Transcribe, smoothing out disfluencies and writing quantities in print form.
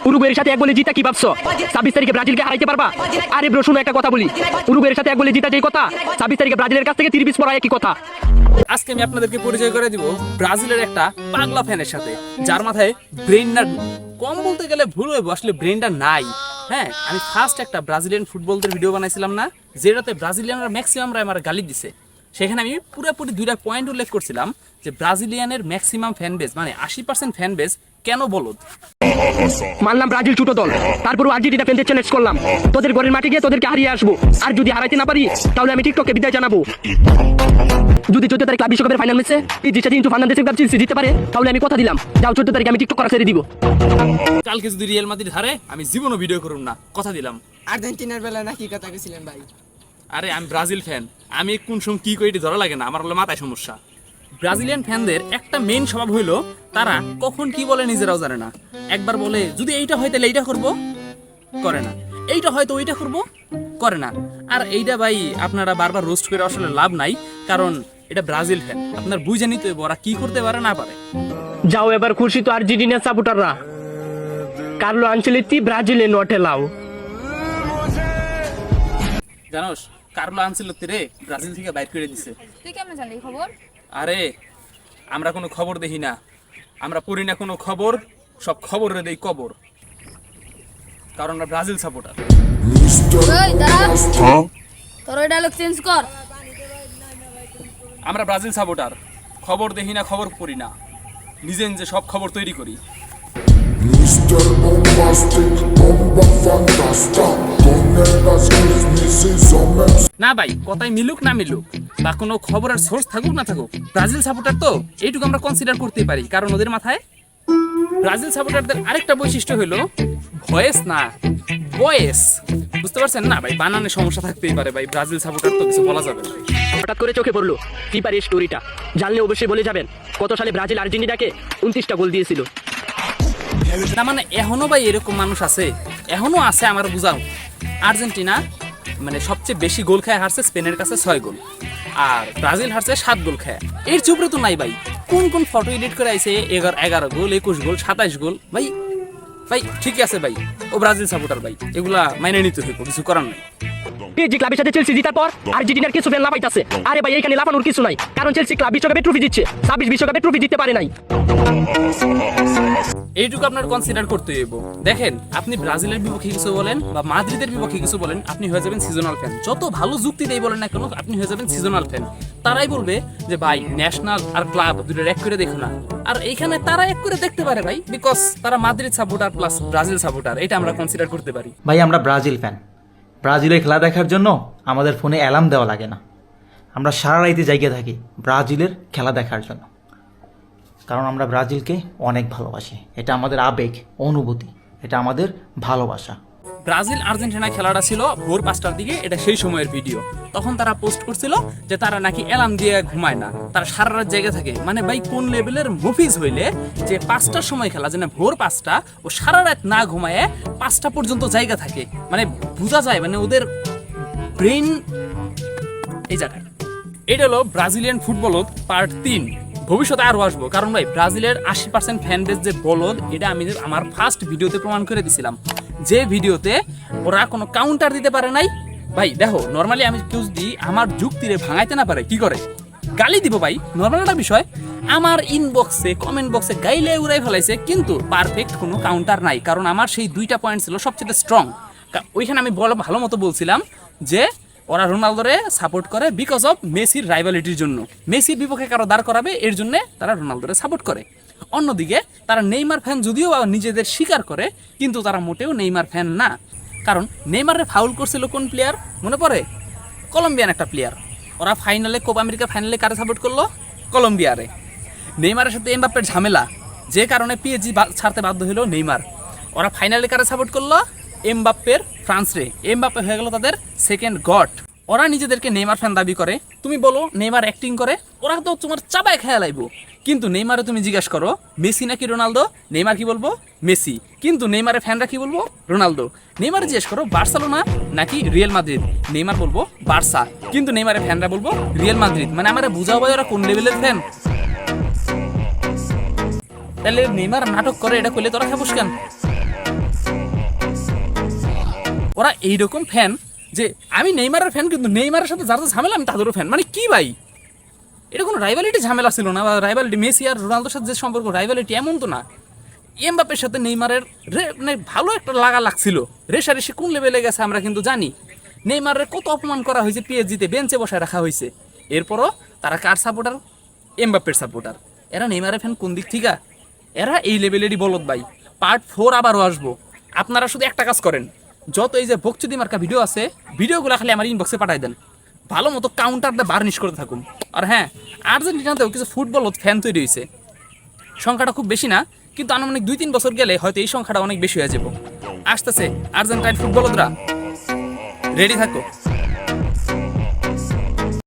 উরুগুয়ের সাথে এক বলে জিতা কি ভাবছো? 26 তারিখে ব্রাজিলকে হারাইতে পারবা? আরে ব্রো শুনো একটা কথা বলি, উরুগুয়ের সাথে এক বলে জিতা যেই কথা, 26 তারিখে ব্রাজিলের কাছ থেকে 30 পিস পড়া একই কথা। আজকে আমি আপনাদেরকে পরিচয় করে দিব ব্রাজিলের একটা পাগলা ফ্যানের সাথে, যার মাথায় ব্রেনটা কম বলতে গেলে ভুল হইব, আসলে ব্রেনটা নাই। হ্যাঁ, আমি ফার্স্ট একটা ব্রাজিলিয়ান ফুটবলদের ভিডিও বানাইছিলাম না, যেটাতে ব্রাজিলিয়ানরা ম্যাক্সিমামরা আমার গালি দিছে। সেখানে আমি পুরোপুরি দুইটা পয়েন্ট উল্লেখ করছিলাম যে ব্রাজিলিয়ানের ম্যাক্সিমাম ফ্যান বেস মানে 80% ফ্যান বেস কেন বলদ। মানলাম ব্রাজিল ছোট দল, তারপরও আর্জেন্টিনা ফ্যানদের চ্যালেঞ্জ করলাম, তোদের ঘরের মাঠে গিয়ে তোদেরকে হারিয়ে আসবো। আর যদি হারাইতে না পারি তাহলে আমি টিকটকে বিদায় জানাবো। যদি 14 তারিখ ক্লাব বিশ্বকাপের ফাইনাল ম্যাচে পিজির সাথে ইনটু ফার্নান্দেসের ক্লাব চেলসি জিততে পারে তাহলে আমি কথা দিলাম, যাও 14 তারিখে আমি টিকটক করা ছেড়ে দিব। কালকে যদি রিয়াল মাদ্রিদ হারে আমি জীবনও ভিডিও করব না, কথা দিলাম। আর্জেন্টিনার বেলায় নাকি কথা কইছিলেন ভাই? আরে আমি ব্রাজিল ফ্যান, আমি কোন সময় কি করি ধরা লাগে না, আমার হলো মাথায় সমস্যা। ব্রাজিলিয়ান ফ্যানদের একটা মেইন স্বভাব হইলো তারা কখন কি বলে নিজেরাও জানে না। একবার বলে যদি এইটা হয় তাহলে এইটা করব, করে না। এইটা হয়তো ওইটা করব, করে না। আর এইটা ভাই আপনারা বারবার রোস্ট করে আসলে লাভ নাই, কারণ এটা ব্রাজিল ফ্যান, আপনার বুঝে নিতে হবে ওরা কি করতে পারে না পারে। যাও এবার খুশি তো আর্জেন্টিনার সাপোর্টাররা, কার্লো আনচেলত্তি ব্রাজিলে নটে লাও। জানোস কার্লো আনচেলত্তি রে ব্রাজিল থেকে বাইর করে দিছে। তুই কেমন জানলি খবর? আরে আমরা কোনো খবর দেখি না, আমরা পড়ি না কোনো খবর, সব খবরে দেই কবর, কারণ আমরা ব্রাজিল সাপোর্টার। ওই দাঁড়া, তোর ওই ডায়লগ চেঞ্জ কর। আমরা ব্রাজিল সাপোর্টার, খবর দেখি না, খবর পড়ি না, নিজে নিজে সব খবর তৈরি করি। Mr. Bombastic, bomba fantasta, con las crisis না ভাই, কথাই মিলুক না মিলুক বা কোনো খবরের সোর্স থাকুক না থাকুক, ব্রাজিল সাপোর্টার তো এইটুকু আমরা কনসিডার করতেই পারি, কারণ ওদের মাথায় ব্রাজিল সাপোর্টারদের আরেকটা বৈশিষ্ট্য হলো ভয়েস না বয়েস। বুঝতে পারছেন না ভাই, বানানের সমস্যা থাকতেই পারে ভাই, ব্রাজিল সাপোর্টার তো কিছু বলা যাবে না। হঠাৎ করে চোখে পড়লো ফিফার এই স্টোরিটা, জানলে অবশ্যই বলে যাবেন কত সালে ব্রাজিল আর্জেন্টিনাকে 29টা গোল দিয়েছিল। না মানে এখনো ভাই এরকম মানুষ আছে, এখনো আছে আমার বুঝাও। আর্জেন্টিনা মানে সবচেয়ে বেশি গোল খায় হারছে স্পেনের কাছে 6 গোল, আর ব্রাজিল হারছে 7 গোল খায়। এর চুপড়ে তো নাই ভাই, কোন কোন ফটো এডিট করে আইছে 11 গোল, 21 গোল, 27 গোল। ভাই ভাই ঠিক আছে ভাই, ও ব্রাজিল সাপোর্টার ভাই, এগুলা মাইনে নিতে হইব, কিছু করার নাই। পিএসজি ক্লাবের সাথে চেলসি জিতার পর আর্জেন্টিনার কিছু ফ্যান লাফাইতাছে। আরে ভাই এখানে লাফানোর কিছু নাই, কারণ চেলসি ক্লাব বিশ্বকাপে ট্রফি জিতছে, 26 বিশ্বকাপে ট্রফি জিততে পারে নাই। এইটুকু আপনার কনসিডার করতে হইব। দেখেন আপনি ব্রাজিলের বিপক্ষে কিছু বলেন বা মাদ্রিদের বিপক্ষে কিছু বলেন, আপনি হয়ে যাবেন সিজনাল ফ্যান। যত ভালো যুক্তি দেই বলেন না কেন, আপনি হয়ে যাবেন সিজনাল ফ্যান। তারাই বলবে যে ভাই ন্যাশনাল আর ক্লাব দুটো এক করে দেখো না, আর এইখানে তারা এক করে দেখতে পারে ভাই, বিকজ তারা Madrid supporter plus Brazil supporter, এটা আমরা কনসিডার করতে পারি। ভাই আমরা ব্রাজিল ফ্যান, ব্রাজিলের খেলা দেখার জন্য আমাদের ফোনে অ্যালার্ম দেওয়া লাগে না, আমরা সারা রাইতে জায়গা থাকি ব্রাজিলের খেলা দেখার জন্য, কারণ আমরা ব্রাজিলকে অনেক ভালোবাসি। এটা আমাদের আবেগ, অনুভূতি, এটা আমাদের ভালোবাসা। ব্রাজিল আর্জেন্টিনা খেলাটা ছিল ভোর 5টার দিকে, এটা সেই সময়ের ভিডিও। তখন তারা পোস্ট করছিল যে তারা নাকি অ্যালার্ম দিয়ে ঘুমায় না, তারা সারা রাত জায়গা থাকে। মানে ভাই কোন লেভেলের মুভিজ হইলে যে 5টার সময় খেলা, যেন ভোর 5টা, ও সারা রাত না ঘুমায় 5টা পর্যন্ত জায়গা থাকে, মানে বোঝা যায় মানে ওদের ব্রেন এই জায়গায়। এটা হলো ব্রাজিলিয়ান ফুটবল পার্ট 3। ভবিষ্যতে আরও আসবো, কারণ ভাই ব্রাজিলের 80% ফ্যান বেস যে বলদ, এটা আমি আমার ফার্স্ট ভিডিওতে প্রমাণ করে দিছিলাম, যে ভিডিওতে ওরা কোনো কাউন্টার দিতে পারে নাই। ভাই দেখো নর্মালি আমি কেউ যদি আমার যুক্তিরে ভাঙাইতে না পারে কি করে, গালি দিব ভাই, নর্মাল একটা বিষয়। আমার ইনবক্সে কমেন্ট বক্সে গাইলে উড়াই ফেলাইছে, কিন্তু পারফেক্ট কোনো কাউন্টার নাই, কারণ আমার সেই 2টা পয়েন্ট ছিল সবচেয়ে স্ট্রং। ওইখানে আমি ভালো মতো বলছিলাম যে ওরা রোনালদোরে সাপোর্ট করে বিকজ অফ মেসির রাইভালিটির জন্য, মেসির বিপক্ষে কারো দাঁড় করাবে এর জন্য তারা রোনালদোরে সাপোর্ট করে। অন্যদিকে তারা নেইমার ফ্যান যদিও নিজেদের স্বীকার করে, কিন্তু তারা মোটেও নেইমার ফ্যান না, কারণ নেইমারে ফাউল করছিল কোন প্লেয়ার মনে পড়ে? কলম্বিয়ান একটা প্লেয়ার। ওরা ফাইনালে, কোপা আমেরিকার ফাইনালে কারে সাপোর্ট করলো? কলম্বিয়ারে। নেইমারের সাথে এমবাপ্পের ঝামেলা, যে কারণে পিএসজি ছাড়তে বাধ্য হলো নেইমার। ওরা ফাইনালে কারে সাপোর্ট করলো? এমবাপ্পের ফ্রান্স রে। এমবাপ্পে হয়ে গেল তাদের সেকেন্ড গড। ওরা নিজেদেরকে নেইমার ফ্যান দাবি করে, তুমি বলো নেইমার অ্যাক্টিং করে, ওরা তো তোমার চাবায় খেয়া লাইবো। কিন্তু নেইমারে তুমি জিজ্ঞাসা করো মেসি নাকি রোনালদো, নেইমার কি বলবো? মেসি। কিন্তু নেইমারের ফ্যানরা কি বলবো? রোনালদো। নেইমারে জিজ্ঞেস করো বার্সেলোনা নাকি রিয়াল মাদ্রিদ, নেইমার বলবো বার্সা। কিন্তু নেইমারের ফ্যানরা বলবো রিয়াল মাদ্রিদ। মানে আমার বুঝাও ভাই ওরা কোন লেভেলের ফ্যান। তাহলে নেইমার নাটক করে এটা করলে তোরা খাবুস কেন? ওরা এইরকম ফ্যান যে আমি নেইমারের ফ্যান, কিন্তু নেইমারের সাথে যারা ঝামেলা আমি তাদেরও ফ্যান। মানে কি ভাই, এটা কোনো রাইভালিটি ঝামেলা ছিল না, বা রাইভালিটি মেসি আর রোনালদোর সাথে যে সম্পর্ক রাইভালিটি এমন তো না। এমবাপ্পের সাথে নেইমারের মানে ভালো একটা লাগছিল, রেশারেশি কোন লেভেলে গেছে আমরা কিন্তু জানি। নেইমারের কত অপমান করা হয়েছে, পিএসজিতে বেঞ্চে বসায় রাখা হয়েছে। এরপরও তারা কার সাপোর্টার? এমবাপ্পের সাপোর্টার। এরা নেইমারের ফ্যান কোন দিক থেকে? এরা এই লেভেলেরই বলদ ভাই। পার্ট 4 আবারও আসবো। আপনারা শুধু একটা কাজ করেন, যত এই যে বকচুদি মার্কা ভিডিও আছে, ভিডিওগুলো খালি আমার ইনবক্সে পাঠাই দেন, ভালো মতো কাউন্টার দিয়ে বার্নিশ করতে থাকুন। আর হ্যাঁ, আর্জেন্টিনাতেও কিছু ফুটবল ফ্যান তৈরি হয়েছে, সংখ্যাটা খুব বেশি না, কিন্তু আনুমানিক 2-3 বছর গেলে হয়তো এই সংখ্যাটা অনেক বেশি হয়ে যাবে। আসতেছে আর্জেন্টাইন ফুটবলরা, রেডি থাকো।